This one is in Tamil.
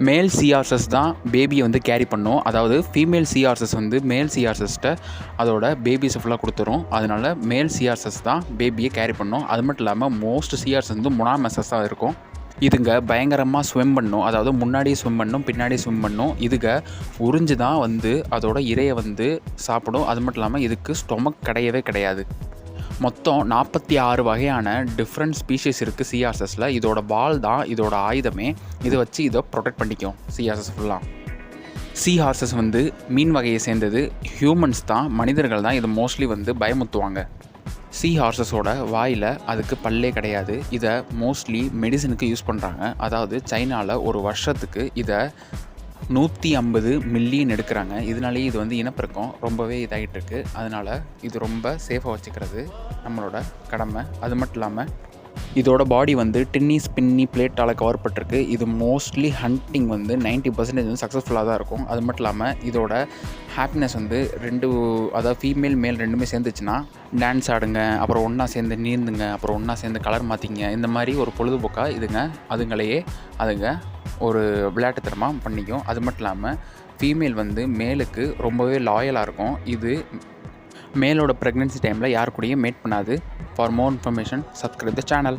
மேல் சிஆர்எஸ் தான் பேபியை வந்து கேரி பண்ணும். அதாவது ஃபீமேல் சிஆர்எஸ் வந்து மேல் சிஆர்எஸ்கிட்ட அதோட பேபிஸை ஃபுல்லாக கொடுத்துரும். அதனால் மேல் சிஆர்எஸ் தான் பேபியை கேரி பண்ணும். அது மட்டும் இல்லாமல் மோஸ்ட் சிஆர்எஸ் வந்து மொனாமெசஸாக இருக்கும். இதுங்க பயங்கரமாக ஸ்விம் பண்ணும். அதாவது முன்னாடியே ஸ்விம் பண்ணும், பின்னாடி ஸ்விம் பண்ணும். இதுங்க உறிஞ்சு தான் வந்து அதோட இரையை வந்து சாப்பிடும். அது மட்டும் இல்லாமல் இதுக்கு ஸ்டொமக் கிடையவே கிடையாது. மொத்தம் 46 வகையான டிஃப்ரெண்ட் ஸ்பீஷீஸ் இருக்குது சிஆர்எஸில். இதோட வால் தான் இதோட ஆயுதமே. இதை வச்சு இதை ப்ரொடெக்ட் பண்ணிக்கும் சிஆர்எஸ் ஃபுல்லாக. சிஹார்சஸ் வந்து மீன் வகையை சேர்ந்தது. ஹியூமன்ஸ் தான், மனிதர்கள் தான் இதை மோஸ்ட்லி வந்து பயமுத்துவாங்க. ஹார்சஸோட வாயில் அதுக்கு பல்லே கிடையாது. இதை மோஸ்ட்லி மெடிசனுக்கு யூஸ் பண்ணுறாங்க. அதாவது சைனாவில் ஒரு வருஷத்துக்கு இதை 150 மில்லியன் எடுக்கிறாங்க. இதனாலேயே இது வந்து இனப்பெருக்கம் ரொம்பவே இதாகிட்டு இருக்குது. அதனால் இது ரொம்ப சேஃபாக வச்சுக்கிறது நம்மளோட கடமை. அது மட்டும் இல்லாமல் இதோட பாடி வந்து டின்னி ஸ்பின்னி பிளேட்டால் கவர் பட்டிருக்கு. இது மோஸ்ட்லி ஹண்டிங் வந்து 90% வந்து சக்ஸஸ்ஃபுல்லாக தான் இருக்கும். அது மட்டும் இல்லாமல் இதோட ஹாப்பினஸ் வந்து அதாவது ஃபீமேல் மேல் ரெண்டுமே சேர்ந்துச்சுன்னா டான்ஸ் ஆடுங்க, அப்புறம் ஒன்றா சேர்ந்து நீந்துங்க, அப்புறம் ஒன்றா சேர்ந்து கலர் மாற்றிங்க, இந்த மாதிரி ஒரு பொழுதுபோக்காக அதுங்க ஒரு விளையாட்டுத்தனமாக பண்ணிக்கும். அது மட்டும் இல்லாமல் ஃபீமேல் வந்து மேலுக்கு ரொம்பவே லாயலாக இருக்கும். இது மேலோட ப்ரெக்னென்சி டைமில் யார் கூடயும் மேட் பண்ணாது. For more information subscribe the channel.